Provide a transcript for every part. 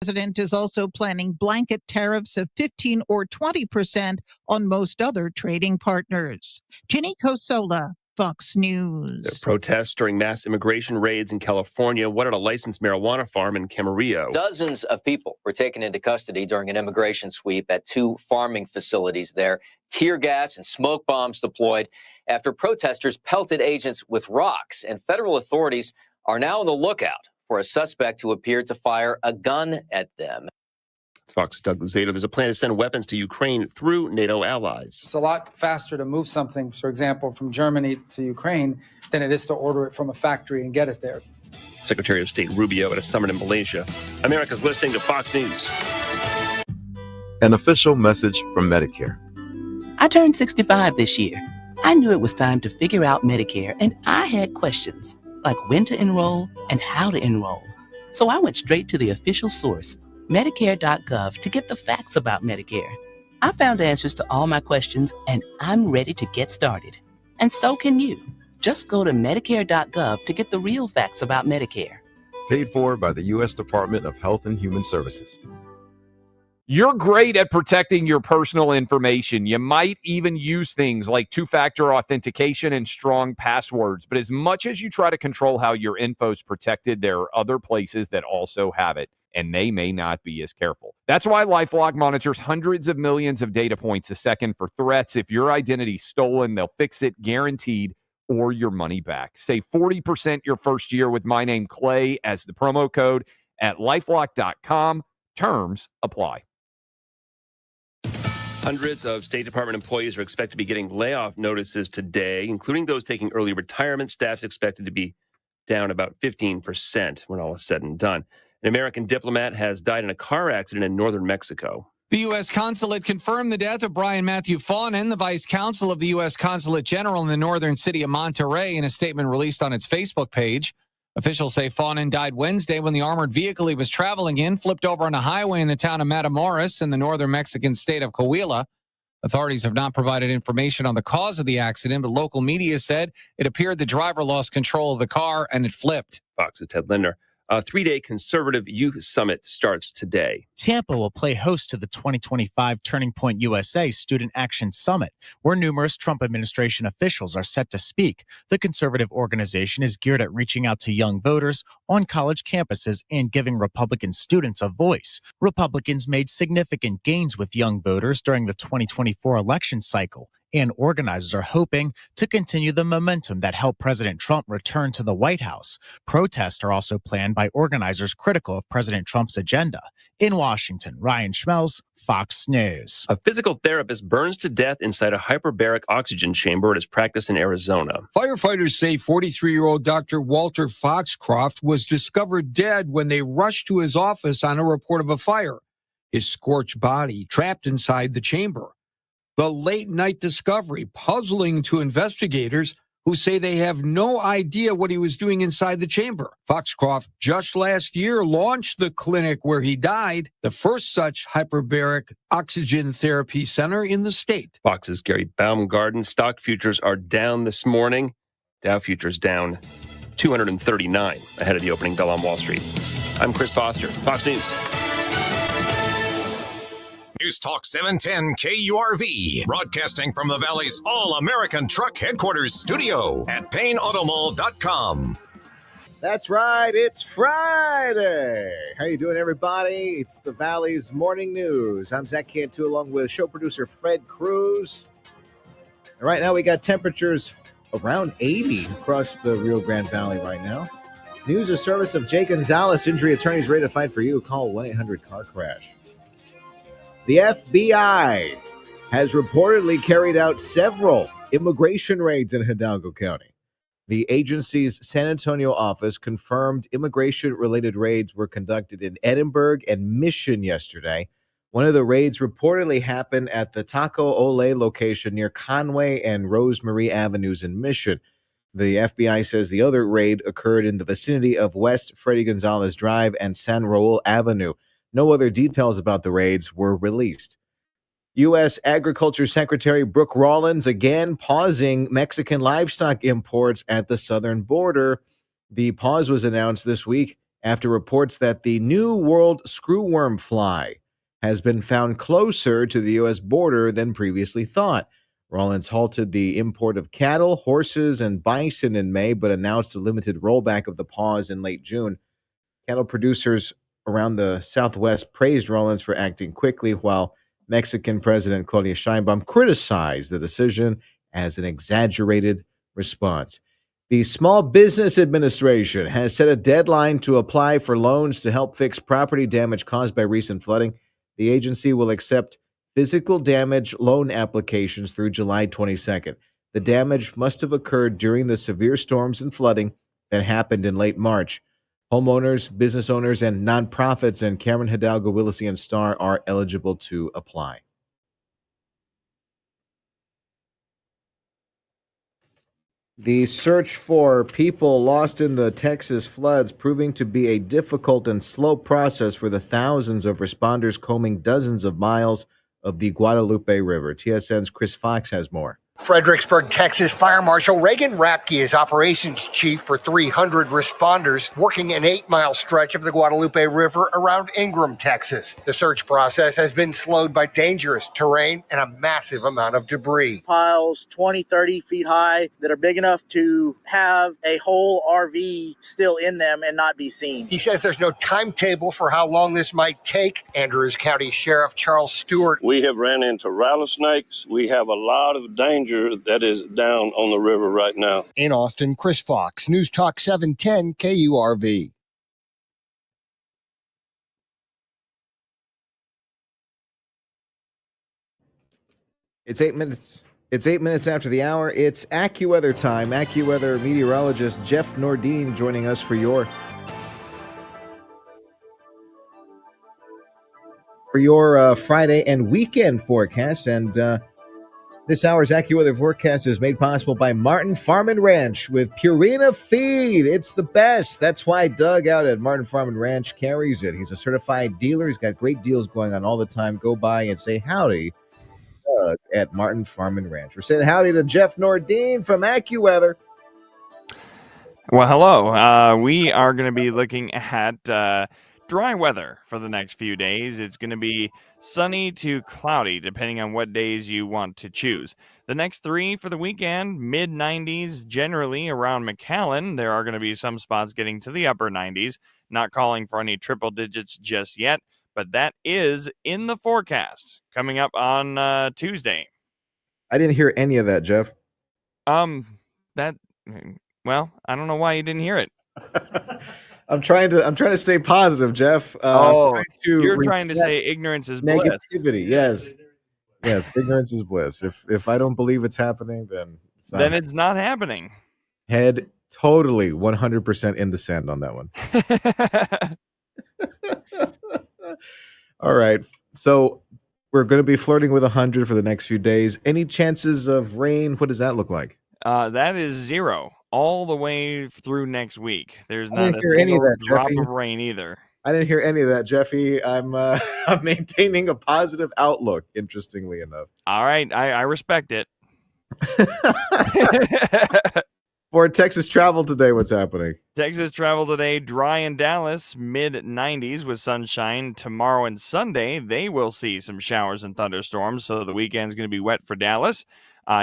president is also planning blanket tariffs of 15 or 20% on most other trading partners. Ginny Cosola, Fox News. There are protests during mass immigration raids in California. What at a licensed marijuana farm in Camarillo? Dozens of people were taken into custody during an immigration sweep at 2 farming facilities there. Tear gas and smoke bombs deployed after protesters pelted agents with rocks. And federal authorities are now on the lookout for a suspect who appeared to fire a gun at them. It's Fox's Doug Luzato. There's a plan to send weapons to Ukraine through NATO allies. It's a lot faster to move something, for example, from Germany to Ukraine than it is to order it from a factory and get it there. Secretary of State Rubio at a summit in Malaysia. America's listening to Fox News. An official message from Medicare. I turned 65 this year. I knew it was time to figure out Medicare, and I had questions, like when to enroll and how to enroll. So I went straight to the official source, Medicare.gov, to get the facts about Medicare. I found answers to all my questions, and I'm ready to get started. And so can you. Just go to Medicare.gov to get the real facts about Medicare. Paid for by the U.S. Department of Health and Human Services. You're great at protecting your personal information. You might even use things like two-factor authentication and strong passwords. But as much as you try to control how your info is protected, there are other places that also have it, and they may not be as careful. That's why LifeLock monitors hundreds of millions of data points a second for threats. If your identity's stolen, they'll fix it guaranteed, or your money back. Save 40% your first year with my name, Clay, as the promo code at LifeLock.com. Terms apply. Hundreds of State Department employees are expected to be getting layoff notices today, including those taking early retirement. Staff's expected to be down about 15% when all is said and done. An American diplomat has died in a car accident in northern Mexico. The U.S. Consulate confirmed the death of Brian Matthew Faunin, the vice consul of the U.S. Consulate General in the northern city of Monterrey, in a statement released on its Facebook page. Officials say Faunin died Wednesday when the armored vehicle he was traveling in flipped over on a highway in the town of Matamoros in the northern Mexican state of Coahuila. Authorities have not provided information on the cause of the accident, but local media said it appeared the driver lost control of the car and it flipped. Fox's Ted Linder. A 3-day conservative youth summit starts today. Tampa will play host to the 2025 Turning Point USA Student Action Summit, where numerous Trump administration officials are set to speak. The conservative organization is geared at reaching out to young voters on college campuses and giving Republican students a voice. Republicans made significant gains with young voters during the 2024 election cycle, and organizers are hoping to continue the momentum that helped President Trump return to the White House. Protests are also planned by organizers critical of President Trump's agenda. In Washington, Ryan Schmelz, Fox News. A physical therapist burns to death inside a hyperbaric oxygen chamber at his practice in Arizona. Firefighters say 43-year-old Dr. Walter Foxcroft was discovered dead when they rushed to his office on a report of a fire. His scorched body trapped inside the chamber. The late-night discovery puzzling to investigators who say they have no idea what he was doing inside the chamber. Foxcroft just last year launched the clinic where he died, the first such hyperbaric oxygen therapy center in the state. Fox's Gary Baumgarten. Stock futures are down this morning. Dow futures down 239 ahead of the opening bell on Wall Street. I'm Chris Foster, Fox News. News Talk 710 KURV, broadcasting from the Valley's All-American Truck Headquarters studio at PayneAutomall.com. That's right, it's Friday. How you doing, everybody? It's the Valley's Morning News. I'm Zach Cantu, along with show producer Fred Cruz. And right now, we got temperatures around 80 across the Rio Grande Valley right now. News or service of Jay Gonzalez, injury attorneys ready to fight for you. Call 1-800-CAR-CRASH. The FBI has reportedly carried out several immigration raids in Hidalgo County. The agency's San Antonio office confirmed immigration-related raids were conducted in Edinburgh and Mission yesterday. One of the raids reportedly happened at the Taco Ole location near Conway and Rosemarie Avenues in Mission. The FBI says the other raid occurred in the vicinity of West Freddy Gonzalez Drive and San Raul Avenue. No other details about the raids were released. U.S. Agriculture Secretary Brooke Rollins again pausing Mexican livestock imports at the southern border. The pause was announced this week after reports that the New World screwworm fly has been found closer to the U.S. border than previously thought. Rawlins halted the import of cattle, horses, and bison in May, but announced a limited rollback of the pause in late June. Cattle producers around the Southwest praised Rawlins for acting quickly, while Mexican President Claudia Sheinbaum criticized the decision as an exaggerated response. The Small Business Administration has set a deadline to apply for loans to help fix property damage caused by recent flooding. The agency will accept physical damage loan applications through July 22nd. The damage must have occurred during the severe storms and flooding that happened in late March. Homeowners, business owners, and nonprofits in Cameron, Hidalgo, Willacy, and Star are eligible to apply. The search for people lost in the Texas floods proving to be a difficult and slow process for the thousands of responders combing dozens of miles of the Guadalupe River. TSN's Chris Fox has more. Fredericksburg, Texas Fire Marshal Reagan Rapke is operations chief for 300 responders working an 8-mile stretch of the Guadalupe River around Ingram, Texas. The search process has been slowed by dangerous terrain and a massive amount of debris. Piles 20, 30 feet high that are big enough to have a whole RV still in them and not be seen. He says there's no timetable for how long this might take. Andrews County Sheriff Charles Stewart. We have ran into rattlesnakes. We have a lot of danger that is down on the river right now. In Austin, Chris Fox, News Talk 710 KURV. It's 8 minutes. It's 8 minutes after the hour. It's AccuWeather time. AccuWeather meteorologist Jeff Nordine joining us for your Friday and weekend forecast. And this hour's AccuWeather forecast is made possible by Martin Farm and Ranch with Purina Feed. It's the best. That's why Doug out at Martin Farm and Ranch carries it. He's a certified dealer. He's got great deals going on all the time. Go by and say howdy Doug at Martin Farm and Ranch. We're saying howdy to Jeff Nordine from AccuWeather. Well, hello. We are going to be looking at dry weather for the next few days. It's going to be sunny to cloudy, depending on what days you want to choose. The next 3 for the weekend, mid-90s, generally around McAllen. There are going to be some spots getting to the upper 90s. Not calling for any triple digits just yet, but that is in the forecast coming up on Tuesday. I didn't hear any of that, Jeff. Well, I don't know why you didn't hear it. I'm trying to stay positive, Jeff. You're trying to say ignorance is bliss. Negativity, yes. Yes, ignorance is bliss. If I don't believe it's happening, then it's not happening. Head totally 100% in the sand on that one. All right. So we're going to be flirting with 100 for the next few days. Any chances of rain? What does that look like? That is 0 all the way through next week. There's not a single drop of rain either. I didn't hear any of that, Jeffy. I'm maintaining a positive outlook, interestingly enough. All right. I respect it. For Texas travel today, what's happening? Texas travel today, dry in Dallas, mid-90s with sunshine. Tomorrow and Sunday, they will see some showers and thunderstorms, so the weekend's going to be wet for Dallas.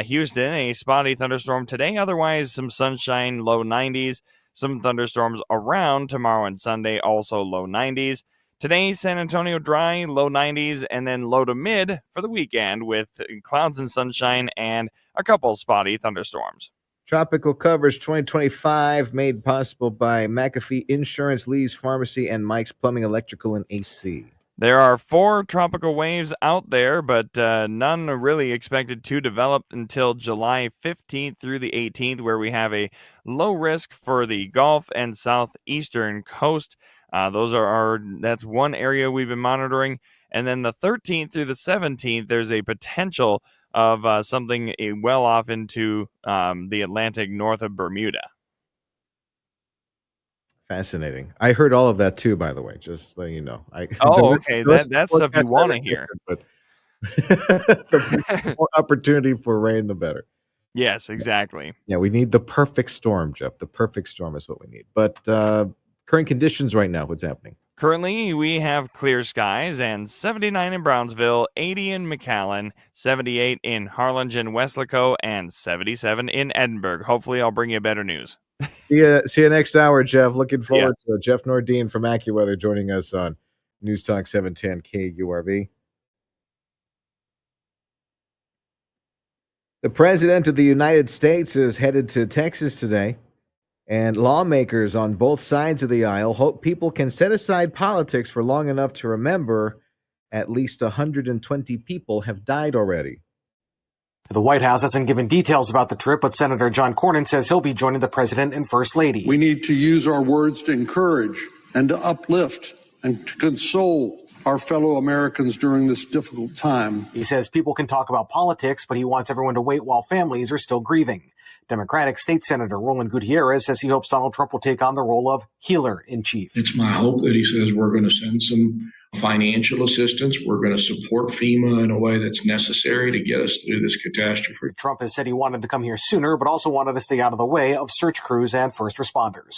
Houston, a spotty thunderstorm today. Otherwise, some sunshine, low 90s. Some thunderstorms around tomorrow and Sunday, also low 90s. Today, San Antonio dry, low 90s, and then low to mid for the weekend with clouds and sunshine and a couple spotty thunderstorms. Tropical Coverage 2025 made possible by McAfee Insurance, Lee's Pharmacy, and Mike's Plumbing, Electrical, and AC. There are 4 tropical waves out there, but none are really expected to develop until July 15th through the 18th, where we have a low risk for the Gulf and southeastern coast. That's one area we've been monitoring. And then the 13th through the 17th, there's a potential of something well off into the Atlantic north of Bermuda. Fascinating. I heard all of that too, by the way, just letting you know. Okay. That's stuff you want to hear. But the more opportunity for rain, the better. Yes, exactly. Yeah, we need the perfect storm, Jeff. The perfect storm is what we need. But Current conditions right now, what's happening? Currently, we have clear skies and 79 in Brownsville, 80 in McAllen, 78 in Harlingen, Weslaco, and 77 in Edinburgh. Hopefully, I'll bring you better news. See you next hour, Jeff. Looking forward to it. Jeff Nordine from AccuWeather joining us on News Talk 710 KURV. The President of the United States is headed to Texas today, and lawmakers on both sides of the aisle hope people can set aside politics for long enough to remember at least 120 people have died already. The White House hasn't given details about the trip, but Senator John Cornyn says he'll be joining the president and first lady. We need to use our words to encourage and to uplift and to console our fellow Americans during this difficult time. He says people can talk about politics, but he wants everyone to wait while families are still grieving. Democratic State Senator Roland Gutierrez says he hopes Donald Trump will take on the role of healer-in-chief. It's my hope that he says we're going to send some financial assistance. We're going to support FEMA in a way that's necessary to get us through this catastrophe. Trump has said he wanted to come here sooner, but also wanted to stay out of the way of search crews and first responders.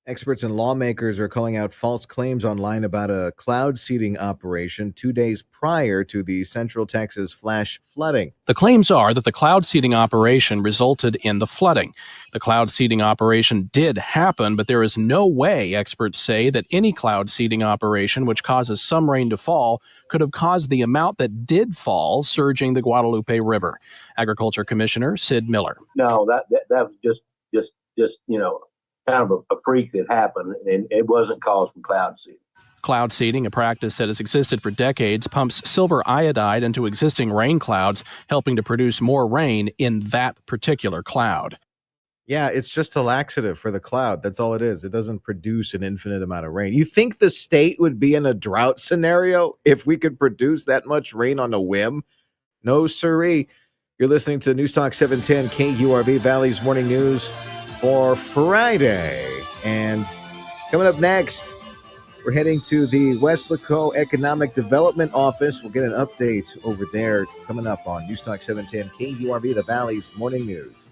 Experts and lawmakers are calling out false claims online about a cloud seeding operation 2 days prior to the Central Texas flash flooding. The claims are that the cloud seeding operation resulted in the flooding. The cloud seeding operation did happen, but there is no way, experts say, that any cloud seeding operation which causes some rain to fall could have caused the amount that did fall, surging the Guadalupe River. Agriculture Commissioner Sid Miller. No, that was just kind of a freak that happened, and it wasn't caused from cloud seeding. Cloud seeding, a practice that has existed for decades, pumps silver iodide into existing rain clouds, helping to produce more rain in that particular cloud. Yeah, it's just a laxative for the cloud. That's all it is. It doesn't produce an infinite amount of rain. You think the state would be in a drought scenario if we could produce that much rain on a whim? No, sirree. You're listening to News Talk 710 KURV, Valley's Morning News for Friday. And coming up next, we're heading to the Weslaco Economic Development Office. We'll get an update over there coming up on News Talk 710 KURV, the Valley's Morning News.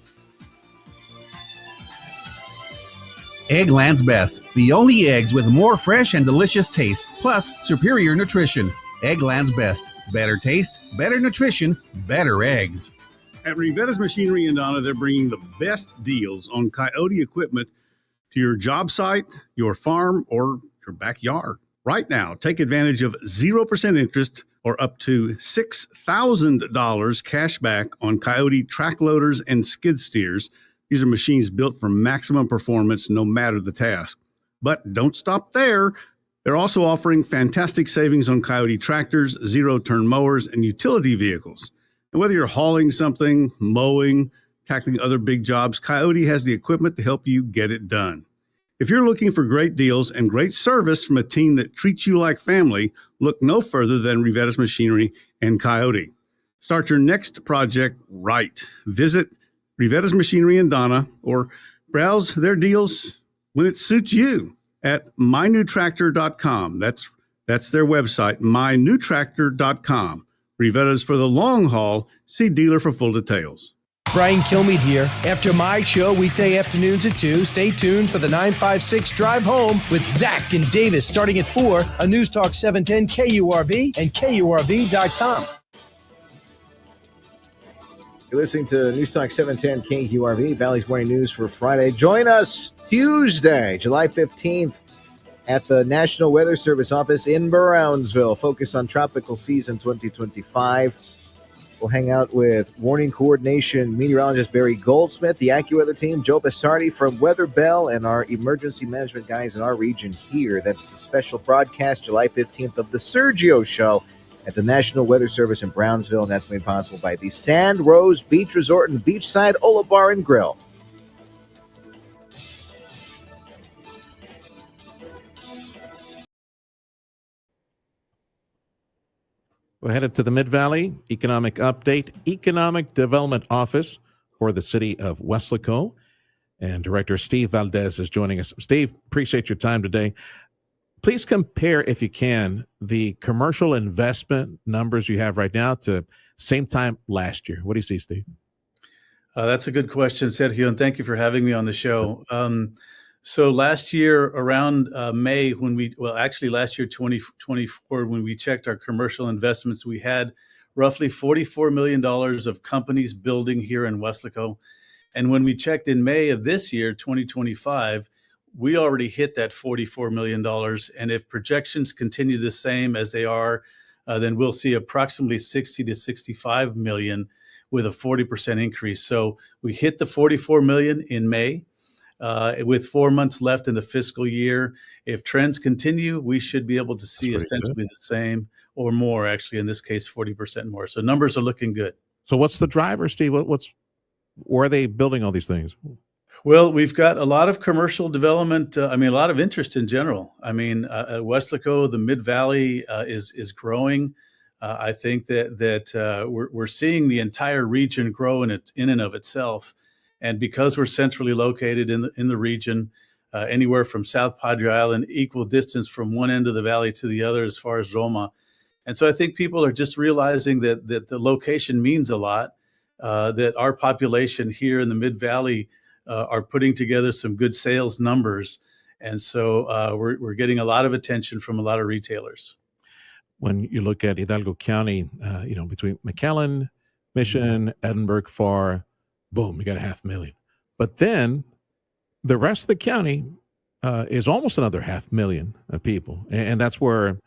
Eggland's Best, the only eggs with more fresh and delicious taste, plus superior nutrition. Eggland's Best, better taste, better nutrition, better eggs. At Revetta's Machinery in Donna, they're bringing the best deals on Coyote equipment to your job site, your farm, or your backyard. Right now, take advantage of 0% interest or up to $6,000 cash back on Coyote track loaders and skid steers. These are machines built for maximum performance no matter the task. But don't stop there. They're also offering fantastic savings on Coyote tractors, zero-turn mowers, and utility vehicles. And whether you're hauling something, mowing, tackling other big jobs, Coyote has the equipment to help you get it done. If you're looking for great deals and great service from a team that treats you like family, look no further than Revetta's Machinery and Coyote. Start your next project right. Visit Revetta's Machinery in Donna or browse their deals when it suits you at mynewtractor.com. That's their website, mynewtractor.com. Revetta's for the long haul. See dealer for full details. Brian Kilmeade here. After my show, weekday afternoons at 2, stay tuned for the 956 Drive Home with Zach and Davis starting at 4 on News Talk 710 KURV and KURV.com. You're listening to News Talk 710 KURV, Valley's Morning News for Friday. Join us Tuesday, July 15th at the National Weather Service office in Brownsville. Focus on tropical season 2025. We'll hang out with Warning Coordination meteorologist Barry Goldsmith, the AccuWeather team, Joe Basardi from Weather Bell, and our emergency management guys in our region here. That's the special broadcast July 15th of the Sergio Show at the National Weather Service in Brownsville, and that's made possible by the Sand Rose Beach Resort and Beachside Ola Bar and Grill. We're headed to the Mid-Valley Economic Update, Economic Development Office for the city of Weslaco. And Director Steve Valdez is joining us. Steve, appreciate your time today. Please compare, if you can, the commercial investment numbers you have right now to same time last year. What do you see, Steve? That's a good question, Sergio, and thank you for having me on the show. So last year around May, last year 2024, when we checked our commercial investments, we had roughly $44 million of companies building here in Weslaco. And when we checked in May of this year, 2025, we already hit that $44 million. And if projections continue the same as they are, then we'll see approximately 60 to 65 million with a 40% increase. So we hit the 44 million in May. With 4 months left in the fiscal year. If trends continue, we should be able to see essentially the same or more, actually, in this case, 40% more. So numbers are looking good. So what's the driver, Steve? Where are they building all these things? Well, we've got a lot of commercial development. A lot of interest in general. Weslaco, the Mid-Valley is growing. I think that we're seeing the entire region grow in and of itself. And because we're centrally located in the region, anywhere from South Padre Island, equal distance from one end of the valley to the other as far as Roma. And so I think people are just realizing that the location means a lot, that our population here in the Mid-Valley are putting together some good sales numbers. And so we're getting a lot of attention from a lot of retailers. When you look at Hidalgo County, between McAllen, Mission, Edinburgh, Far, boom, you got 500,000. But then the rest of the county is almost another 500,000 people. And that's where,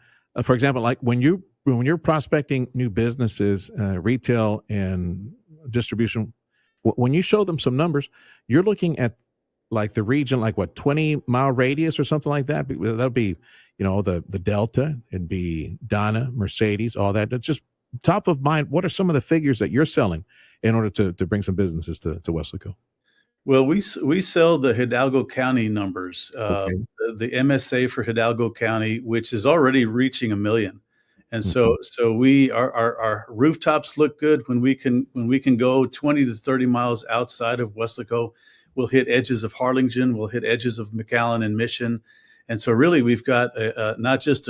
for example, like when you're prospecting new businesses, retail and distribution, when you show them some numbers, you're looking at like the region, like 20-mile radius or something like that. That'd be, the Delta, it'd be Donna, Mercedes, all that. It's just top of mind. What are some of the figures that you're selling in order to bring some businesses to Weslaco? Well, we sell the Hidalgo County numbers, the MSA for Hidalgo County, which is already reaching 1 million. And so our rooftops look good when we can go 20 to 30 miles outside of Weslaco. We'll hit edges of Harlingen, we'll hit edges of McAllen and Mission. And so really we've got not just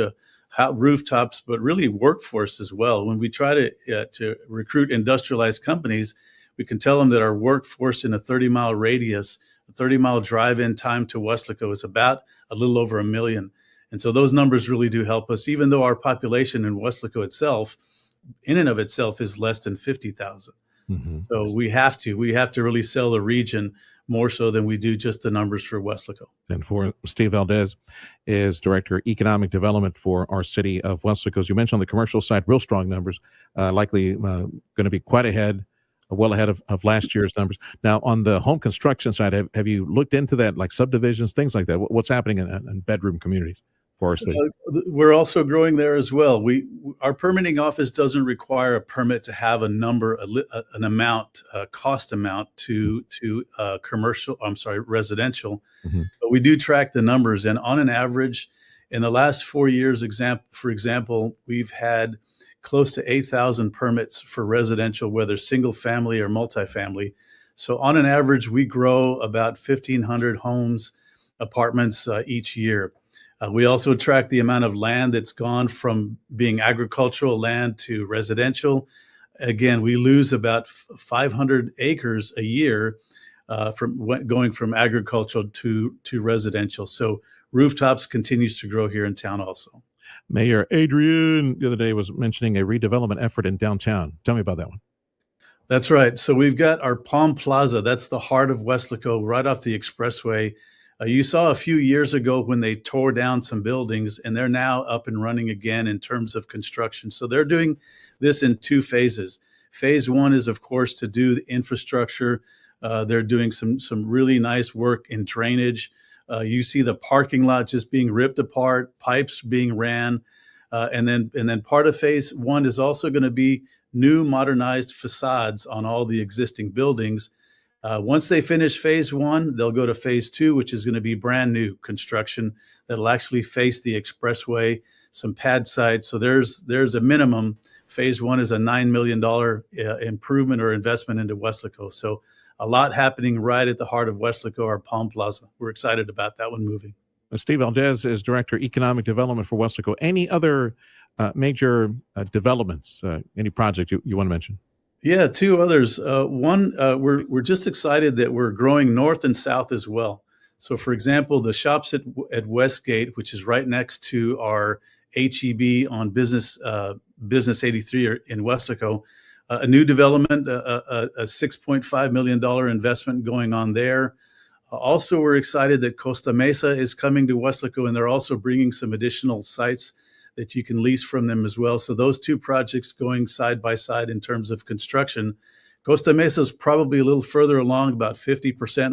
rooftops, but really workforce as well. When we try to recruit industrialized companies, we can tell them that our workforce in a 30-mile radius, a 30-mile drive-in time to Weslaco is about a little over 1 million. And so those numbers really do help us, even though our population in Weslaco itself, in and of itself, is less than 50,000. Mm-hmm. So we have to really sell the region more so than we do just the numbers for Weslaco. And for Steve Valdez is Director of Economic Development for our city of Weslaco. As you mentioned on the commercial side, real strong numbers, likely going to be quite well ahead of last year's numbers. Now, on the home construction side, have you looked into that, like subdivisions, things like that? What's happening in bedroom communities for our city? We're also growing there as well. Our permitting office doesn't require a permit to have a number, an amount, cost amount to residential. Mm-hmm. But we do track the numbers, and on an average, in the last 4 years, for example, we've had close to 8,000 permits for residential, whether single family or multifamily. So on an average, we grow about 1,500 homes, apartments each year. We also track the amount of land that's gone from being agricultural land to residential. Again, we lose about 500 acres a year from going from agricultural to residential. So rooftops continues to grow here in town also. Mayor Adrian the other day was mentioning a redevelopment effort in downtown. Tell me about that one. That's right. So we've got our Palm Plaza. That's the heart of Weslaco, right off the expressway. You saw a few years ago when they tore down some buildings, and they're now up and running again in terms of construction. So they're doing this in 2 phases. Phase 1 is, of course, to do the infrastructure. They're doing some really nice work in drainage. You see the parking lot just being ripped apart, pipes being ran. And then part of phase 1 is also going to be new modernized facades on all the existing buildings. Once they finish phase 1, they'll go to phase 2, which is going to be brand new construction that'll actually face the expressway, some pad sites. So there's a minimum. Phase 1 is a $9 million improvement or investment into Weslaco. So a lot happening right at the heart of Weslaco, our Palm Plaza. We're excited about that one moving. Steve Valdez is Director of Economic Development for Weslaco. Any other major developments, any project you want to mention? Yeah, 2 others. One, we're just excited that we're growing north and south as well. So, for example, the shops at Westgate, which is right next to our HEB on Business 83 in Weslaco, a new development, a $6.5 million investment going on there. Also, we're excited that Costa Mesa is coming to Weslaco, and they're also bringing some additional sites that you can lease from them as well. So those two projects going side by side in terms of construction. Costa Mesa is probably a little further along, about 50%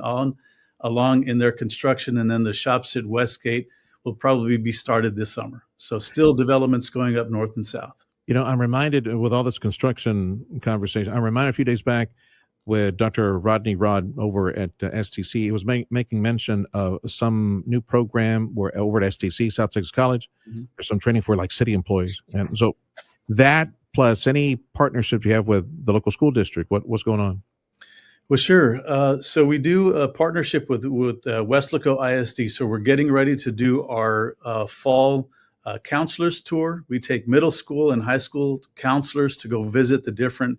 along in their construction, and then the shops at Westgate will probably be started this summer. So still developments going up north and south. You know, I'm reminded with all this construction conversation, I'm reminded a few days back with Dr. Rodney Rod over at STC. He was making mention of some new program where over at STC, South Texas College, there's some training for like city employees. And so that plus any partnerships you have with the local school district, what's going on? Well, sure. So we do a partnership with Weslaco ISD. So we're getting ready to do our fall counselors tour. We take middle school and high school counselors to go visit the different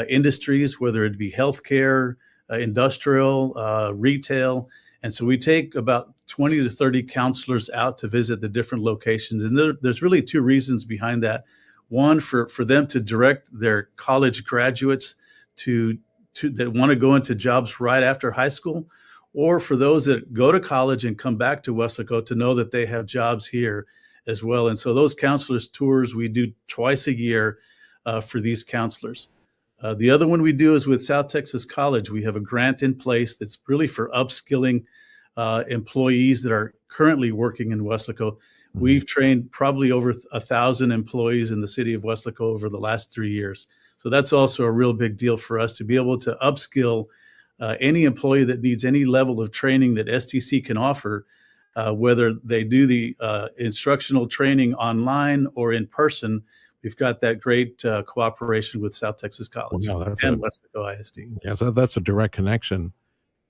industries, whether it be healthcare, industrial, retail. And so we take about 20 to 30 counselors out to visit the different locations. And there's really two reasons behind that. One, for them to direct their college graduates that want to go into jobs right after high school, or for those that go to college and come back to Weslaco to know that they have jobs here as well. And so those counselors tours we do twice a year for these counselors. The other one we do is with South Texas College. We have a grant in place that's really for upskilling employees that are currently working in Weslaco. We've trained probably over 1,000 employees in the city of Weslaco over the last 3 years. So that's also a real big deal for us to be able to upskill any employee that needs any level of training that STC can offer, whether they do the instructional training online or in person. We've got that great cooperation with South Texas College and Weslaco ISD. Yeah, so that's a direct connection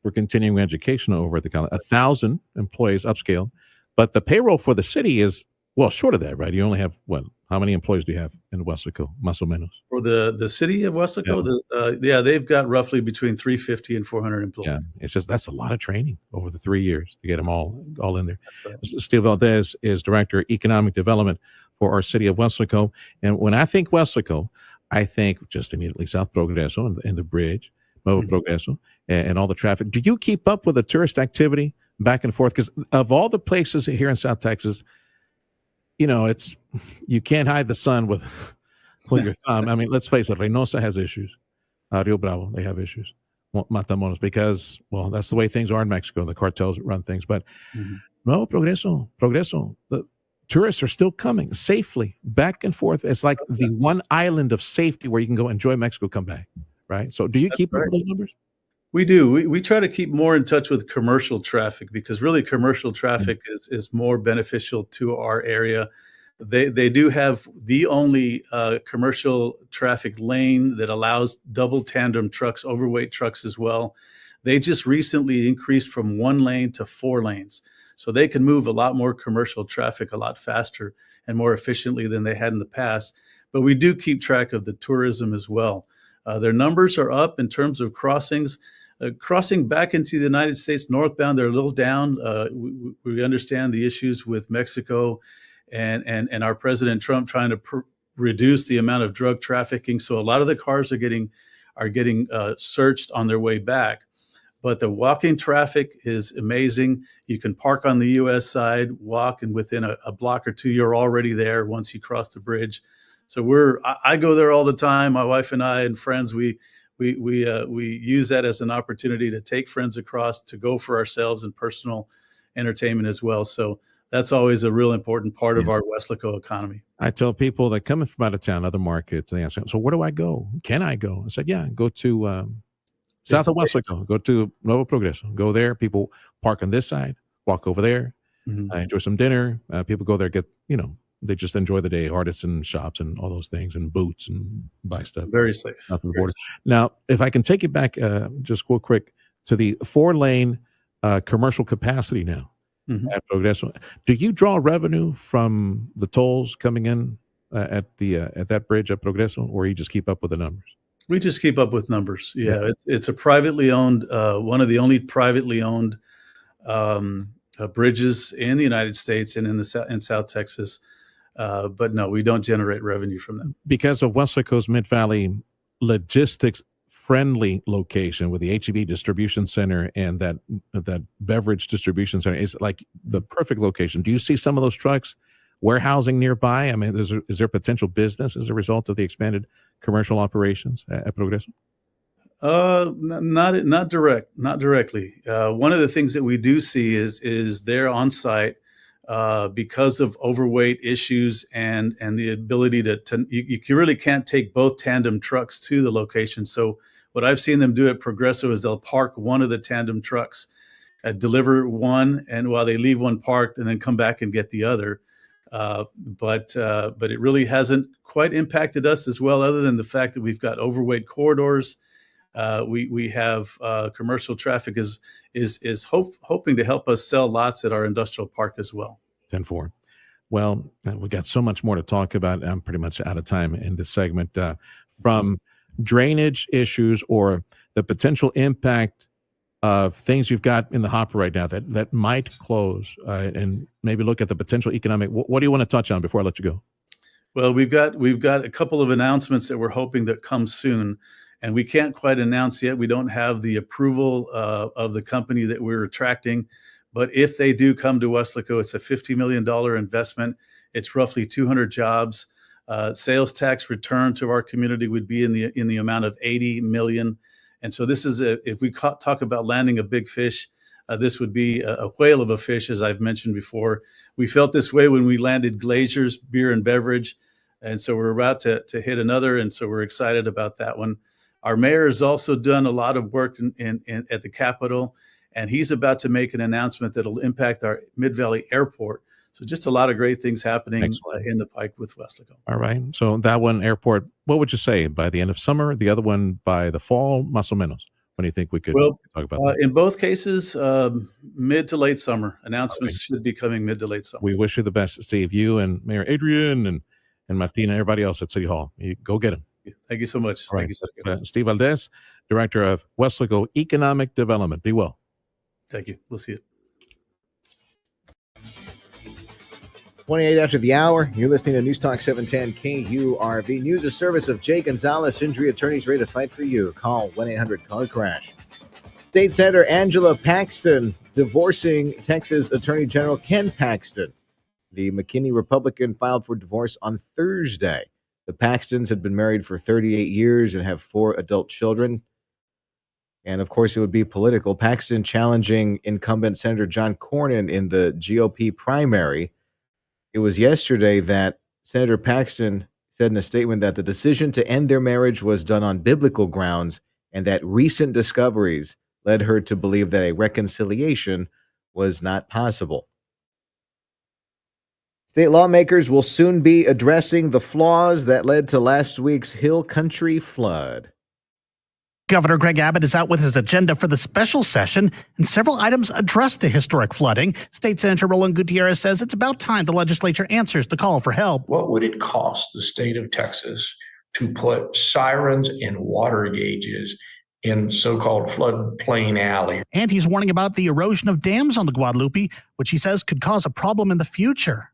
for continuing education over at the college. 1,000 employees upscale, but the payroll for the city is, well, short of that, right? You only have, how many employees do you have in Weslaco, más o menos? For the city of Weslaco, they've got roughly between 350 and 400 employees. Yeah, it's just, that's a lot of training over the 3 years to get them all in there. Right. Steve Valdez is Director of Economic Development for our city of Weslaco. And when I think Weslaco, I think just immediately South Progreso and the bridge, Nuevo Progreso, and all the traffic. Do you keep up with the tourist activity back and forth? Because of all the places here in South Texas, you know, you can't hide the sun with your thumb. I mean, let's face it, Reynosa has issues. Rio Bravo, they have issues. Matamoros, because, well, that's the way things are in Mexico. The cartels run things. But Nuevo Progreso, the tourists are still coming safely back and forth. It's like the one island of safety where you can go enjoy Mexico, come back, right? So do you keep up with those numbers? We do. We try to keep more in touch with commercial traffic, because really commercial traffic is more beneficial to our area. They do have the only commercial traffic lane that allows double tandem trucks, overweight trucks as well. They just recently increased from 1 lane to 4 lanes. So they can move a lot more commercial traffic a lot faster and more efficiently than they had in the past. But we do keep track of the tourism as well. Their numbers are up in terms of crossings. Crossing back into the United States northbound, they're a little down. We understand the issues with Mexico and our President Trump trying to reduce the amount of drug trafficking. So a lot of the cars are getting searched on their way back. But the walking traffic is amazing. You can park on the U.S. side, walk, and within a block or two, you're already there once you cross the bridge. So I go there all the time. My wife and I and friends, we use that as an opportunity to take friends across, to go for ourselves and personal entertainment as well. So that's always a real important part of our Weslaco economy. I tell people that coming from out of town, other markets, they ask, so where do I go? Can I go? I said, yeah, go to south of Weslaco, go to Nuevo Progreso, go there. People park on this side, walk over there, enjoy some dinner. People go there, they just enjoy the day, artisan shops and all those things, and boots and buy stuff. Very safe. Now, if I can take you back just real quick to the 4-lane commercial capacity now at Progreso. Do you draw revenue from the tolls coming in at that bridge at Progreso, or you just keep up with the numbers? We just keep up with numbers. Yeah. It's a privately owned, one of the only privately owned bridges in the United States and in South Texas. But no, we don't generate revenue from them. Because of Weslaco's Mid-Valley logistics-friendly location with the HEB distribution center and that beverage distribution center, is like the perfect location. Do you see some of those trucks warehousing nearby? I mean, is there potential business as a result of the expanded commercial operations at Progreso? Not directly. One of the things that we do see is they're on site because of overweight issues and the ability to you really can't take both tandem trucks to the location. So what I've seen them do at Progreso is they'll park one of the tandem trucks, deliver one, and while they leave one parked, and then come back and get the other. But it really hasn't quite impacted us as well, other than the fact that we've got overweight corridors. We have commercial traffic is hoping to help us sell lots at our industrial park as well. 10-4. Well, we got so much more to talk about. I'm pretty much out of time in this segment. From drainage issues or the potential impact of things you've got in the hopper right now that might close, and maybe look at the potential economic. What do you want to touch on before I let you go? Well, we've got a couple of announcements that we're hoping that come soon. And we can't quite announce yet. We don't have the approval of the company that we're attracting. But if they do come to Weslaco, it's a $50 million investment. It's roughly 200 jobs. Sales tax return to our community would be in the amount of $80 million. And so this is if we talk about landing a big fish, this would be a whale of a fish, as I've mentioned before. We felt this way when we landed Glazer's Beer and Beverage. And so we're about to hit another. And so we're excited about that one. Our mayor has also done a lot of work at the Capitol, and he's about to make an announcement that will impact our Mid-Valley Airport. So just a lot of great things happening in the Pike with Weslaco. All right. So that one airport, what would you say, by the end of summer? The other one by the fall, más o menos? When do you think we could talk about that? In both cases, mid to late summer. Announcements should be coming mid to late summer. We wish you the best, Steve. You and Mayor Adrian and Martina and everybody else at City Hall. You go get them. Thank you so much. All right. Thank you. Steve Valdez, Director of Weslaco Economic Development. Be well. Thank you. We'll see you. 28 after the hour. You're listening to News Talk 710 KURV. News a service of Jay Gonzalez, injury attorneys ready to fight for you. Call 1-800-CAR-CRASH. State Senator Angela Paxton divorcing Texas Attorney General Ken Paxton. The McKinney Republican filed for divorce on Thursday. The Paxtons had been married for 38 years and have 4 adult children. And, of course, it would be political. Paxton challenging incumbent Senator John Cornyn in the GOP primary. It was yesterday that Senator Paxton said in a statement that the decision to end their marriage was done on biblical grounds and that recent discoveries led her to believe that a reconciliation was not possible. State lawmakers will soon be addressing the flaws that led to last week's Hill Country flood. Governor Greg Abbott is out with his agenda for the special session, and several items address the historic flooding. State Senator Roland Gutierrez says it's about time the legislature answers the call for help. What would it cost the state of Texas to put sirens and water gauges in so-called floodplain alley? And he's warning about the erosion of dams on the Guadalupe, which he says could cause a problem in the future.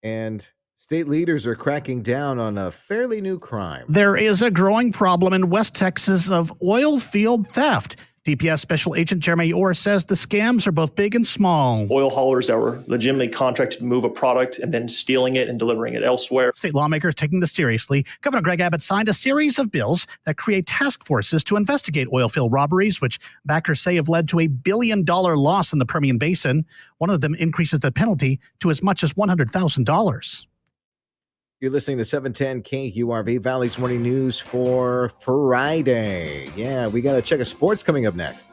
And state leaders are cracking down on a fairly new crime. There is a growing problem in West Texas of oil field theft. DPS Special Agent Jeremy Orr says the scams are both big and small. Oil haulers that were legitimately contracted to move a product and then stealing it and delivering it elsewhere. State lawmakers taking this seriously. Governor Greg Abbott signed a series of bills that create task forces to investigate oil field robberies, which backers say have led to $1 billion loss in the Permian Basin. One of them increases the penalty to as much as $100,000. You're listening to 710 KURV, Valley's Morning News for Friday. Yeah, we got to check of sports coming up next.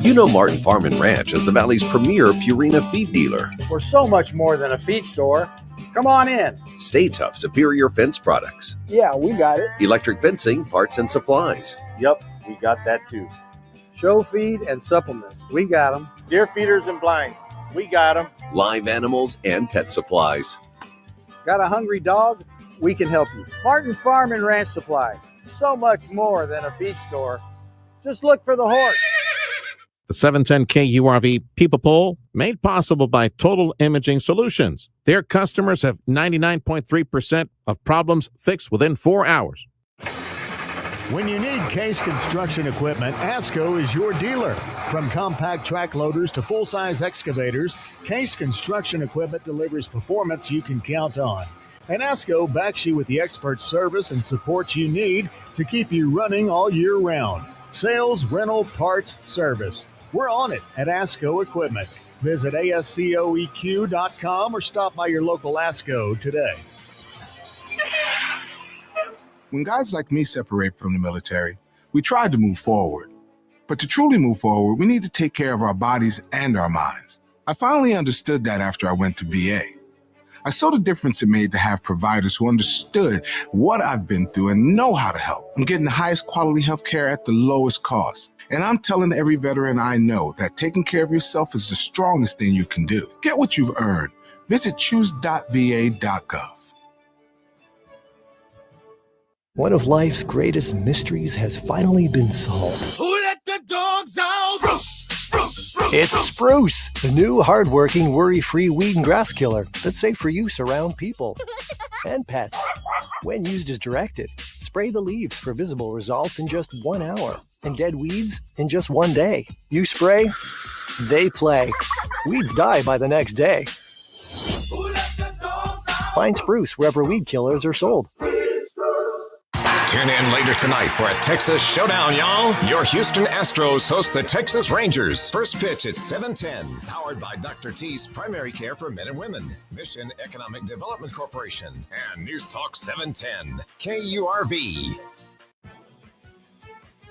You know Martin Farm and Ranch as the Valley's premier Purina feed dealer. We're so much more than a feed store. Come on in. Stay Tough Superior Fence Products. Yeah, we got it. Electric fencing, parts and supplies. Yep, we got that too. Show feed and supplements. We got them. Deer feeders and blinds. We got them. Live animals and pet supplies. Got a hungry dog? We can help you. Martin Farm and Ranch Supply. So much more than a feed store. Just look for the horse. The 710 KURV People Poll made possible by Total Imaging Solutions. Their customers have 99.3% of problems fixed within 4 hours. When you need Case construction equipment, ASCO is your dealer. From compact track loaders to full-size excavators, Case construction equipment delivers performance you can count on. And ASCO backs you with the expert service and support you need to keep you running all year round. Sales, rental, parts, service. We're on it at ASCO Equipment. Visit ASCOEQ.com or stop by your local ASCO today. When guys like me separate from the military, we try to move forward. But to truly move forward, we need to take care of our bodies and our minds. I finally understood that after I went to VA. I saw the difference it made to have providers who understood what I've been through and know how to help. I'm getting the highest quality health care at the lowest cost. And I'm telling every veteran I know that taking care of yourself is the strongest thing you can do. Get what you've earned. Visit choose.va.gov. One of life's greatest mysteries has finally been solved. Who let the dogs out? Spruce, spruce, spruce. It's Spruce, the new hard-working, worry-free weed and grass killer that's safe for use around people and pets. When used as directed, spray the leaves for visible results in just 1 hour and dead weeds in just 1 day. You spray, they play. Weeds die by the next day. Find Spruce wherever weed killers are sold. Tune in later tonight for a Texas showdown, y'all. Your Houston Astros host the Texas Rangers. First pitch at 7:10. Powered by Dr. T's Primary Care for Men and Women, Mission Economic Development Corporation, and News Talk 710 KURV.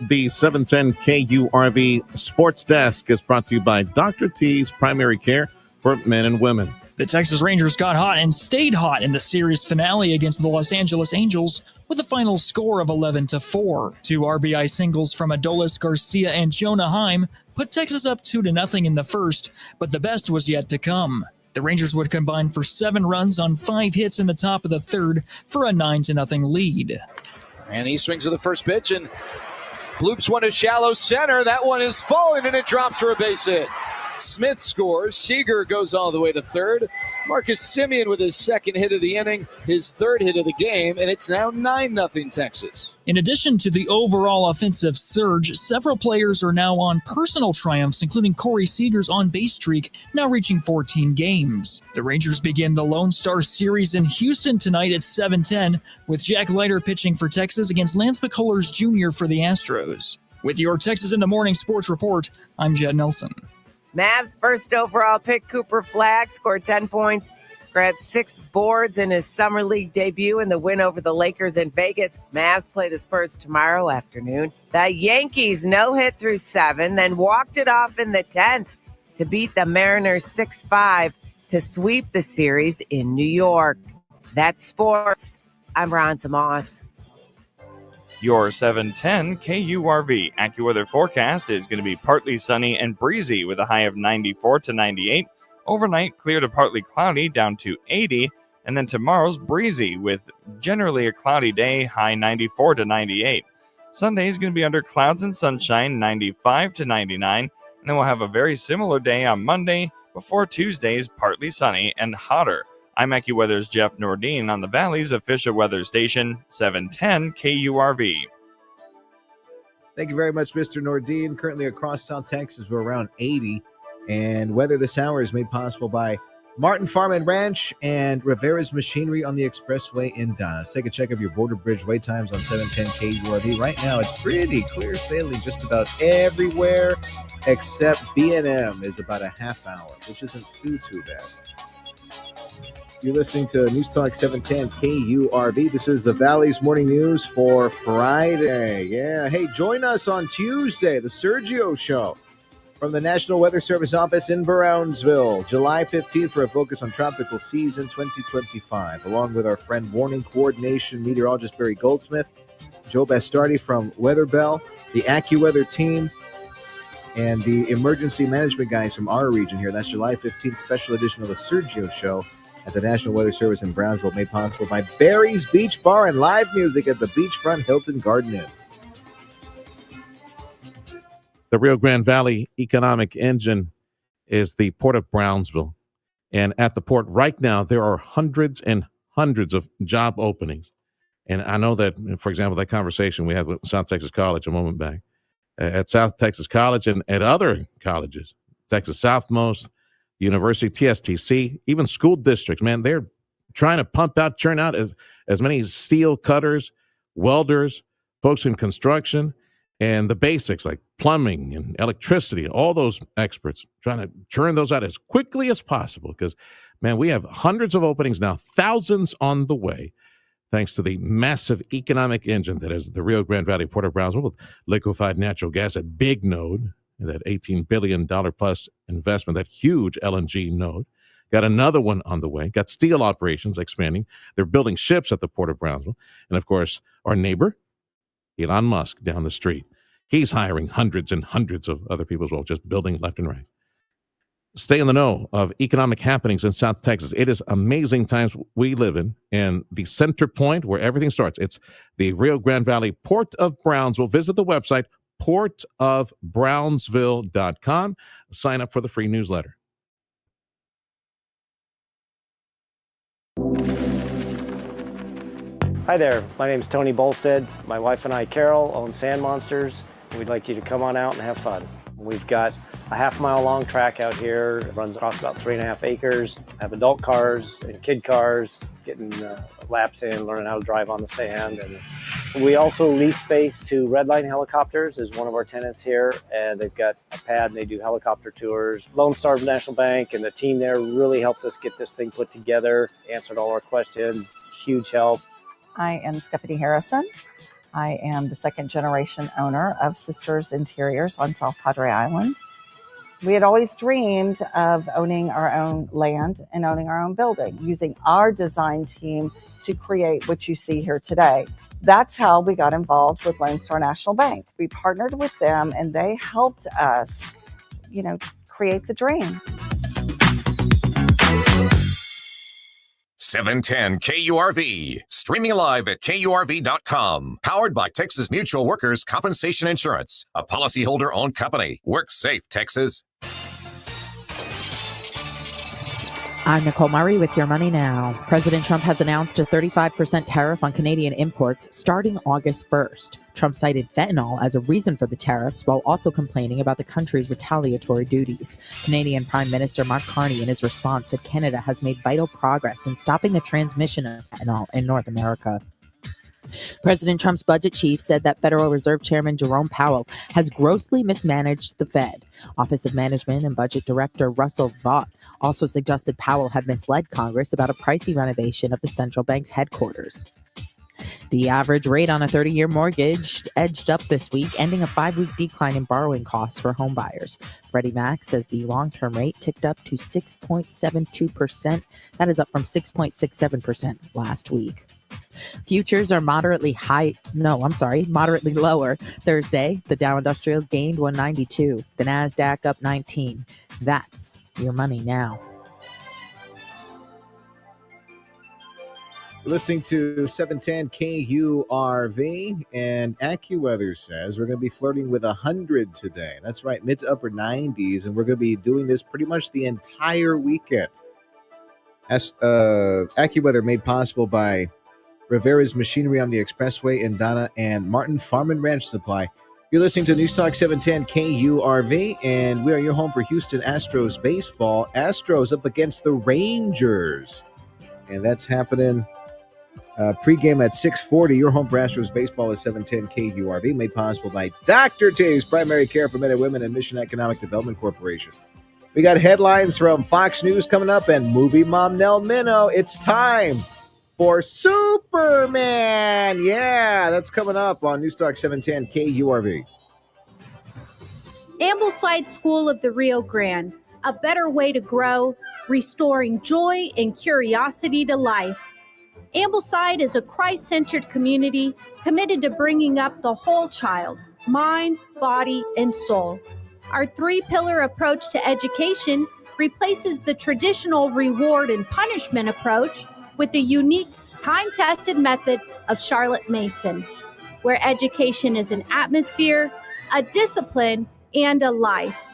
The 710 KURV Sports Desk is brought to you by Dr. T's Primary Care for Men and Women. The Texas Rangers got hot and stayed hot in the series finale against the Los Angeles Angels with a final score of 11-4. 2 RBI singles from Adolis Garcia and Jonah Heim put Texas up 2-0 in the first, but the best was yet to come. The Rangers would combine for 7 runs on 5 hits in the top of the third for a 9-0 lead. And he swings to the first pitch and bloops one to shallow center. That one is falling and it drops for a base hit. Smith scores. Seager goes all the way to third. Marcus Semien with his second hit of the inning, his third hit of the game, and it's now 9-0 Texas. In addition to the overall offensive surge, several players are now on personal triumphs, including Corey Seager's on-base streak, now reaching 14 games. The Rangers begin the Lone Star Series in Houston tonight at 7:10, with Jack Leiter pitching for Texas against Lance McCullers Jr. for the Astros. With your Texas in the Morning Sports Report, I'm Jed Nelson. Mavs first overall pick Cooper Flagg scored 10 points, grabbed 6 boards in his summer league debut in the win over the Lakers in Vegas. Mavs play the Spurs tomorrow afternoon. The Yankees no-hit through 7, then walked it off in the 10th to beat the Mariners 6-5 to sweep the series in New York. That's sports. I'm Ronza Moss. Your 710 KURV AccuWeather forecast is going to be partly sunny and breezy with a high of 94 to 98. Overnight, clear to partly cloudy down to 80. And then tomorrow's breezy with generally a cloudy day, high 94 to 98. Sunday is going to be under clouds and sunshine, 95 to 99. And then we'll have a very similar day on Monday before Tuesday's partly sunny and hotter. I'm AccuWeather's Jeff Nordine on the Valley's official weather station, 710 KURV. Thank you very much, Mr. Nordine. Currently across South Texas, we're around 80. And weather this hour is made possible by Martin Farm and Ranch and Rivera's Machinery on the Expressway in Donna. Let's take a check of your border bridge wait times on 710 KURV. Right now, it's pretty clear sailing just about everywhere except B&M is about a half hour, which isn't too bad. You're listening to News Talk 710 KURV. This is the Valley's Morning News for Friday. Yeah, hey, join us on Tuesday, the Sergio Show from the National Weather Service office in Brownsville, July 15th for a focus on tropical season 2025, along with our friend Warning Coordination meteorologist Barry Goldsmith, Joe Bastardi from Weather Bell, the AccuWeather team, and the emergency management guys from our region here. That's July 15th, special edition of the Sergio Show at the National Weather Service in Brownsville, made possible by Barry's Beach Bar and live music at the Beachfront Hilton Garden Inn. The Rio Grande Valley economic engine is the Port of Brownsville. And at the port right now, there are hundreds and hundreds of job openings. And I know that, for example, that conversation we had with South Texas College a moment back, at South Texas College and at other colleges, Texas Southmost, University, TSTC, even school districts, man, they're trying to pump out, churn out as many steel cutters, welders, folks in construction, and the basics like plumbing and electricity, all those experts trying to churn those out as quickly as possible because, man, we have hundreds of openings now, thousands on the way, thanks to the massive economic engine that is the Rio Grande Valley Port of Brownsville with liquefied natural gas at Big Node, that $18 billion plus investment, that huge LNG node. Got another one on the way. Got steel operations expanding. They're building ships at the Port of Brownsville. And, of course, our neighbor, Elon Musk, down the street. He's hiring hundreds and hundreds of other people as well, just building left and right. Stay in the know of economic happenings in South Texas. It is amazing times we live in, and the center point where everything starts, it's the Rio Grande Valley Port of Brownsville. Visit the website, portofbrownsville.com. Sign up for the free newsletter. Hi there, my name is Tony Bolstead. My wife and I, Carol, own Sand Monsters. We'd like you to come on out and have fun. We've got a half-mile long track out here. It runs across about 3.5 acres. Have adult cars and kid cars, getting laps in, learning how to drive on the sand. And we also lease space to Redline Helicopters is one of our tenants here, and they've got a pad and they do helicopter tours. Lone Star National Bank and the team there really helped us get this thing put together, answered all our questions, huge help. I am Stephanie Harrison. I am the second generation owner of Sisters Interiors on South Padre Island. We had always dreamed of owning our own land and owning our own building, using our design team to create what you see here today. That's how we got involved with Lone Star National Bank. We partnered with them and they helped us, create the dream. 710 KURV. Streaming live at KURV.com. Powered by Texas Mutual Workers Compensation Insurance. A policyholder-owned company. Work safe, Texas. I'm Nicole Murray with Your Money Now. President Trump has announced a 35% tariff on Canadian imports starting August 1st. Trump cited fentanyl as a reason for the tariffs while also complaining about the country's retaliatory duties. Canadian Prime Minister Mark Carney in his response said Canada has made vital progress in stopping the transmission of fentanyl in North America. President Trump's budget chief said that Federal Reserve Chairman Jerome Powell has grossly mismanaged the Fed. Office of Management and Budget Director Russell Vought also suggested Powell had misled Congress about a pricey renovation of the central bank's headquarters. The average rate on a 30-year mortgage edged up this week, ending a 5-week decline in borrowing costs for home buyers. Freddie Mac says the long-term rate ticked up to 6.72%. That is up from 6.67% last week. Futures are moderately lower. Thursday, the Dow Industrials gained 192. The NASDAQ up 19. That's Your Money Now. Listening to 710 KURV, and AccuWeather says we're going to be flirting with 100 today. That's right, mid to upper 90s, and we're going to be doing this pretty much the entire weekend. As AccuWeather made possible by Rivera's Machinery on the Expressway in Donna and Martin Farm and Ranch Supply. You're listening to News Talk 710 KURV, and we are your home for Houston Astros baseball. Astros up against the Rangers, and that's happening pregame at 6:40. Your home for Astros baseball is 710 KURV, made possible by Dr. T's Primary Care for Men and Women and Mission Economic Development Corporation. We got headlines from Fox News coming up, and movie mom Nell Minow. It's time for Superman. Yeah, that's coming up on News Talk 710 KURV. Ambleside School of the Rio Grande, a better way to grow, restoring joy and curiosity to life. Ambleside is a Christ-centered community committed to bringing up the whole child, mind, body, and soul. Our 3-pillar approach to education replaces the traditional reward and punishment approach with the unique, time-tested method of Charlotte Mason, where education is an atmosphere, a discipline, and a life.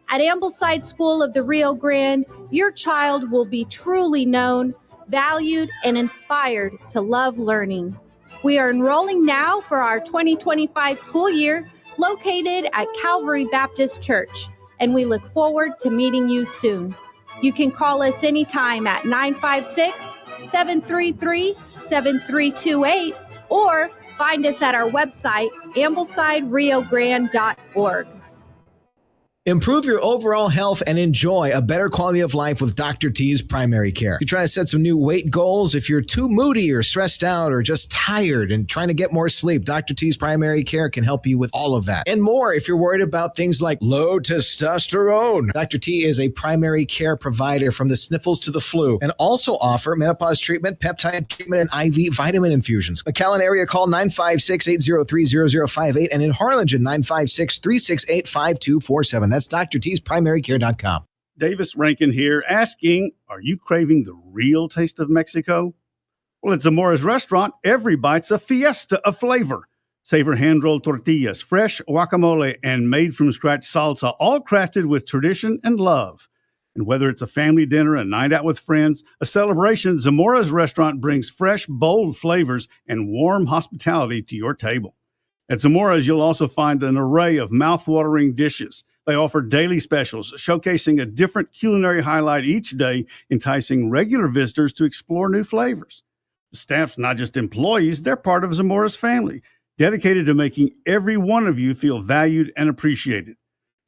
At Ambleside School of the Rio Grande, your child will be truly known, valued, and inspired to love learning. We are enrolling now for our 2025 school year, located at Calvary Baptist Church, and we look forward to meeting you soon. You can call us anytime at 956-733-7328 or find us at our website, AmblesideRioGrande.org. Improve your overall health and enjoy a better quality of life with Dr. T's Primary Care. If you're trying to set some new weight goals, if you're too moody or stressed out or just tired and trying to get more sleep, Dr. T's Primary Care can help you with all of that. And more if you're worried about things like low testosterone. Dr. T is a primary care provider from the sniffles to the flu and also offer menopause treatment, peptide treatment, and IV vitamin infusions. McAllen area call 956-803-0058 and in Harlingen 956-368-5247. That's drt'sprimarycare.com. Davis Rankin here, asking, are you craving the real taste of Mexico? Well, at Zamora's Restaurant, every bite's a fiesta of flavor. Savor hand-rolled tortillas, fresh guacamole, and made-from-scratch salsa, all crafted with tradition and love. And whether it's a family dinner, a night out with friends, a celebration, Zamora's Restaurant brings fresh, bold flavors and warm hospitality to your table. At Zamora's, you'll also find an array of mouth-watering dishes. They offer daily specials, showcasing a different culinary highlight each day, enticing regular visitors to explore new flavors. The staff's not just employees, they're part of Zamora's family, dedicated to making every one of you feel valued and appreciated.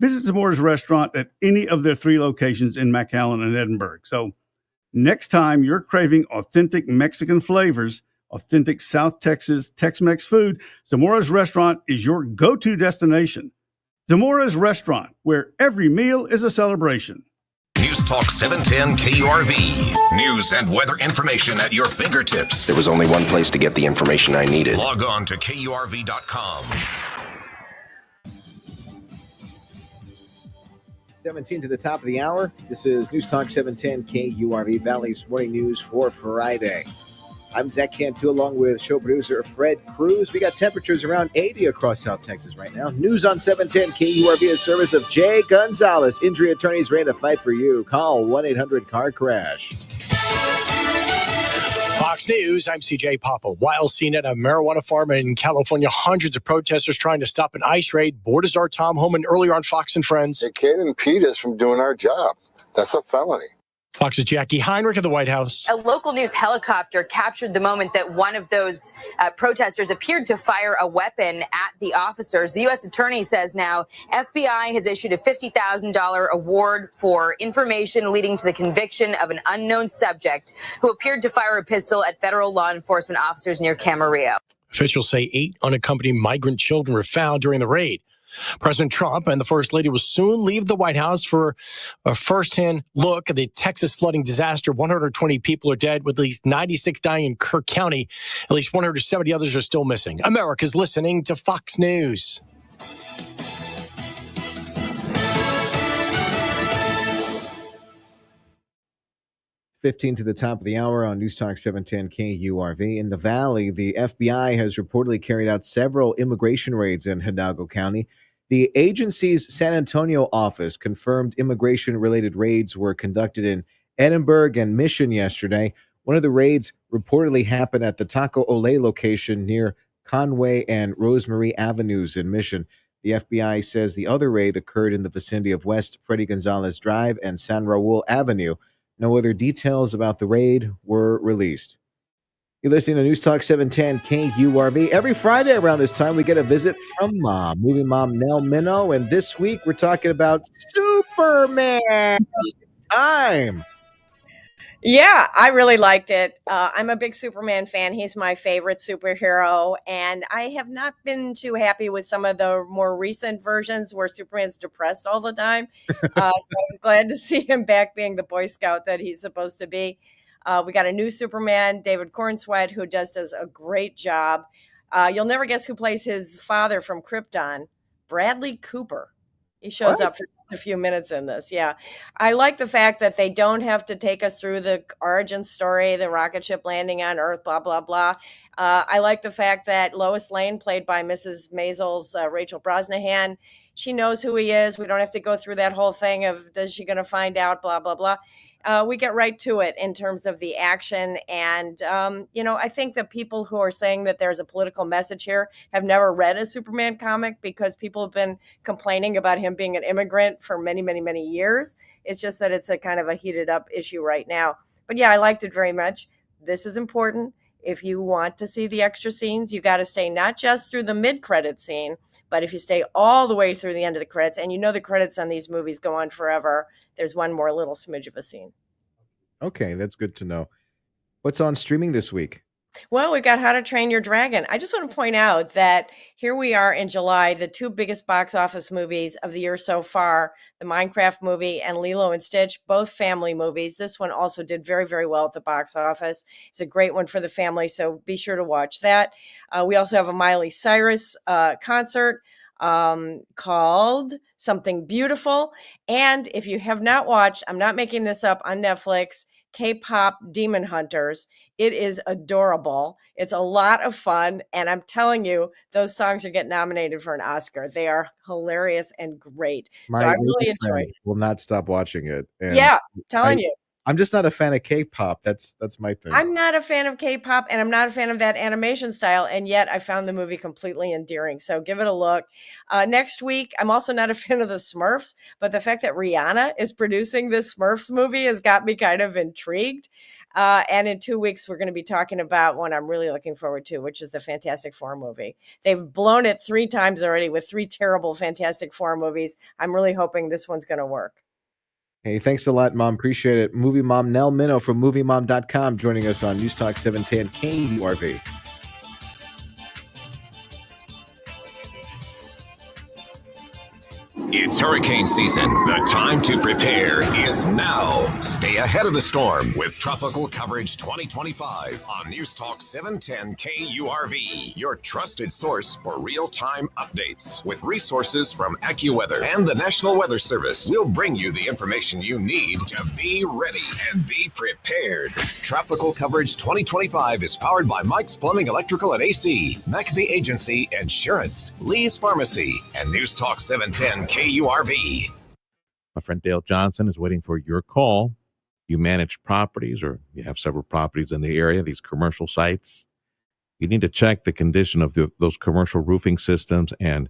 Visit Zamora's Restaurant at any of their 3 locations in McAllen and Edinburgh. So next time you're craving authentic Mexican flavors, authentic South Texas Tex-Mex food, Zamora's Restaurant is your go-to destination. Zamora's Restaurant, where every meal is a celebration. News Talk 710 KURV. News and weather information at your fingertips. There was only one place to get the information I needed. Log on to KURV.com. 17 to the top of the hour. This is News Talk 710 KURV, Valley's morning news for Friday. I'm Zach Cantu along with show producer Fred Cruz. We got temperatures around 80 across South Texas right now. News on 710 KURV is service of Jay Gonzalez. Injury attorneys ready to fight for you. Call 1-800-CAR-CRASH. Fox News, I'm CJ Papa. While seen at a marijuana farm in California, hundreds of protesters trying to stop an ICE raid. Board czar Tom Homan earlier on Fox and Friends. They can't impede us from doing our job. That's a felony. Fox's Jackie Heinrich at the White House. A local news helicopter captured the moment that one of those protesters appeared to fire a weapon at the officers. The U.S. attorney says now FBI has issued a $50,000 award for information leading to the conviction of an unknown subject who appeared to fire a pistol at federal law enforcement officers near Camarillo. Officials say 8 unaccompanied migrant children were found during the raid. President Trump and the First Lady will soon leave the White House for a firsthand look at the Texas flooding disaster. 120 people are dead, with at least 96 dying in Kirk County. At least 170 others are still missing. America's listening to Fox News. $15 to the top of the hour on News Talk 710 KURV. In the Valley, the FBI has reportedly carried out several immigration raids in Hidalgo County. The agency's San Antonio office confirmed immigration-related raids were conducted in Edinburgh and Mission yesterday. One of the raids reportedly happened at the Taco Ole location near Conway and Rosemary Avenues in Mission. The FBI says the other raid occurred in the vicinity of West Freddy Gonzalez Drive and San Raul Avenue. No other details about the raid were released. You're listening to News Talk 710 KURV. Every Friday around this time, we get a visit from Mom, movie mom Nell Minow. And this week, we're talking about Superman. It's time. Yeah, I really liked it. I'm a big Superman fan. He's my favorite superhero. And I have not been too happy with some of the more recent versions where Superman's depressed all the time. So I was glad to see him back being the Boy Scout that he's supposed to be. We got a new Superman, David Cornsweet, who does a great job. You'll never guess who plays his father from Krypton, Bradley Cooper. He shows up for a few minutes in this. Yeah. I like the fact that they don't have to take us through the origin story, the rocket ship landing on Earth, blah, blah, blah. I like the fact that Lois Lane, played by Mrs. Maisel's Rachel Brosnahan, She knows who he is. We don't have to go through that whole thing of, is she going to find out, blah, blah, blah. We get right to it in terms of the action. And, I think that people who are saying that there's a political message here have never read a Superman comic, because people have been complaining about him being an immigrant for many, many, many years. It's just that it's a kind of a heated up issue right now. But yeah, I liked it very much. This is important. If you want to see the extra scenes, you got to stay not just through the mid-credit scene, but if you stay all the way through the end of the credits, and the credits on these movies go on forever, there's one more little smidge of a scene. Okay, that's good to know. What's on streaming this week? Well, we've got How to Train Your Dragon. I just want to point out that here we are in July, the two biggest box office movies of the year so far, the Minecraft movie and Lilo and Stitch, both family movies. This one also did very, very well at the box office. It's a great one for the family, so be sure to watch that. We also have a Miley Cyrus concert called Something Beautiful. And if you have not watched, I'm not making this up, on Netflix, K-pop Demon Hunters. It is adorable. It's a lot of fun. And I'm telling you, those songs are getting nominated for an Oscar. They are hilarious and great. So I really enjoyed it. Will not stop watching it. And yeah, telling you. I'm just not a fan of K-pop. That's my thing. I'm not a fan of K-pop, and I'm not a fan of that animation style, and yet I found the movie completely endearing. So give it a look. Next week, I'm also not a fan of the Smurfs, but the fact that Rihanna is producing this Smurfs movie has got me kind of intrigued. And in 2 weeks, we're going to be talking about one I'm really looking forward to, which is the Fantastic Four movie. They've blown it 3 times already with 3 terrible Fantastic Four movies. I'm really hoping this one's going to work. Hey, thanks a lot, Mom. Appreciate it. Movie Mom Nell Minow from MovieMom.com joining us on News Talk 710 KURV. It's hurricane season. The time to prepare is now. Stay ahead of the storm with Tropical Coverage 2025 on News Talk 710 KURV, your trusted source for real-time updates. With resources from AccuWeather and the National Weather Service, we'll bring you the information you need to be ready and be prepared. Tropical Coverage 2025 is powered by Mike's Plumbing, Electrical, and AC, McAfee Agency, Insurance, Lee's Pharmacy, and News Talk 710 KURV. My friend Dale Johnson is waiting for your call. You manage properties, or you have several properties in the area, these commercial sites. You need to check the condition of those commercial roofing systems. And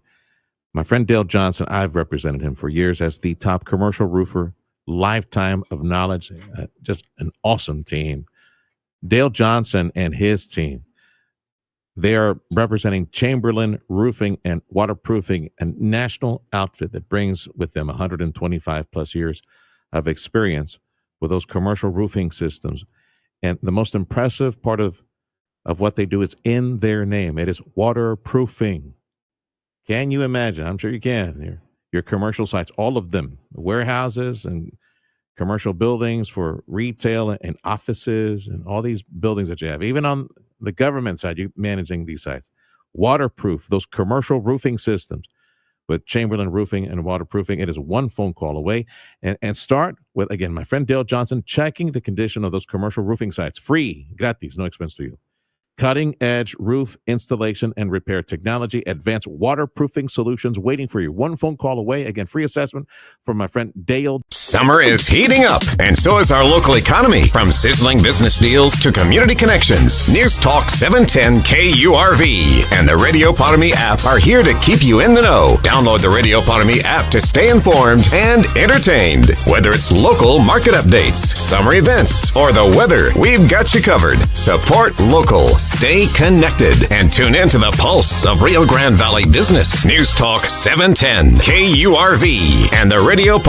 my friend Dale Johnson, I've represented him for years as the top commercial roofer, lifetime of knowledge, just an awesome team. Dale Johnson and his team, they are representing Chamberlain Roofing and Waterproofing, a national outfit that brings with them 125 plus years of experience with those commercial roofing systems. And the most impressive part of what they do is in their name. It is waterproofing. Can you imagine? I'm sure you can. Your commercial sites, all of them, warehouses and commercial buildings for retail and offices and all these buildings that you have, even on the government side, you're managing these sites. Waterproof, those commercial roofing systems with Chamberlain Roofing and Waterproofing. It is one phone call away. And start with, again, my friend Dale Johnson, checking the condition of those commercial roofing sites. Free, gratis, no expense to you. Cutting-edge roof installation and repair technology, advanced waterproofing solutions waiting for you. One phone call away. Again, free assessment from my friend Dale. Summer is heating up, and so is our local economy. From sizzling business deals to community connections, News Talk 710 KURV and the Radio Potami app are here to keep you in the know. Download the Radio Potami app to stay informed and entertained. Whether it's local market updates, summer events, or the weather, we've got you covered. Support local. Stay connected and tune in to the pulse of Rio Grande Valley business. News Talk 710 KURV and the Radio